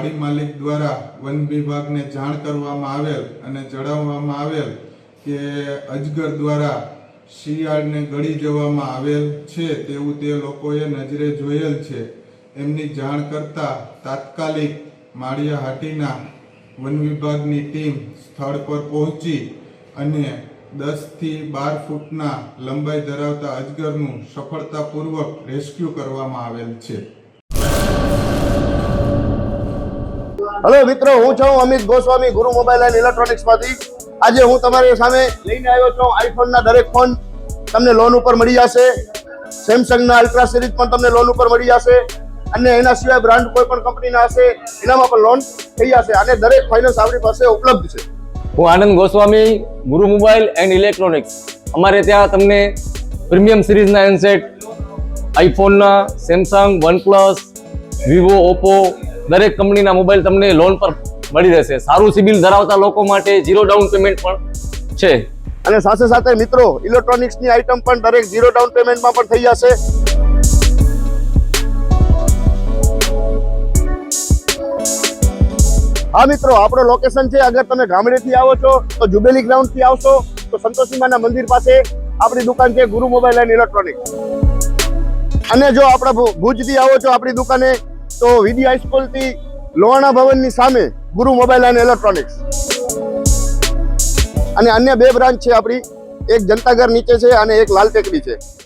વાડી માલિક દ્વારા વન વિભાગને જાણ કરવામાં આવેલ અને જણાવવામાં આવેલ કે અજગર દ્વારા શિયાળને ગળી જવામાં આવેલ છે તેવું તે લોકોએ નજરે જોયેલ છે। એમની જાણ કરતા તાત્કાલિક માળિયા હાટીના વન વિભાગની ટીમ સ્થળ પર પહોંચી અને 10 થી 12 ફૂટના લંબાઈ ધરાવતા અજગરનું સફળતાપૂર્વક રેસ્ક્યુ કરવામાં આવેલ છે। હેલો મિત્રો, હું છું અમિત ગોસ્વામી, ગુરુ મોબાઈલ એન્ડ ઇલેક્ટ્રોનિક્સમાંથી। આજે હું તમારી સામે લઈને આવ્યો છું આઈફોનના દરેક ફોન તમને લોન ઉપર મળી જશે। સેમસંગના અલ્ટ્રા સિરીઝ પણ તમને લોન ઉપર મળી જશે અને એના સિવાય બ્રાન્ડ કોઈ પણ કંપનીના હશે એનામાં પણ લોન થઈ જશે અને દરેક ફાઇનાન્સ આપણી પાસે ઉપલબ્ધ છે। હું આનંદ ગોસ્વામી, ગુરુ મોબાઈલ એન્ડ ઇલેક્ટ્રોનિક્સ। અમારે ત્યાં તમને પ્રીમિયમ સિરીઝના હેન્ડસેટ, આઈફોનના, સેમસંગ, વનપ્લસ, વિવો, ઓપ્પો દરેક કંપનીના મોબાઈલ તમને લોન પર મળી રહેશે। સારું સિબિલ ધરાવતા લોકો માટે 0 ડાઉન પેમેન્ટ પણ છે અને સાથે સાથે મિત્રો ઇલેક્ટ્રોનિક્સની આઇટમ પણ દરેક 0 ડાઉન પેમેન્ટમાં પણ થઈ જશે। હા મિત્રો, આપણો લોકેશન છે, અગર તમે ગામડેથી આવો છો તો જુબેલી ગ્રાઉન્ડથી આવશો તો સંતોષીમાના મંદિર પાસે આપણી દુકાન છે ગુરુ મોબાઈલ એન્ડ ઇલેક્ટ્રોનિક્સ। અને જો આપણા ભુજથી આવો છો આપણી દુકાને તો વીડી હાઈસ્કૂલથી લોહાણા ભવનની સામે ગુરુ મોબાઈલ એન્ડ ઇલેક્ટ્રોનિક્સ। અને અન્ય 2 બ્રાન્ચ છે આપણી, એક જનતાગર નીચે છે અને એક લાલ ટેકરી છે।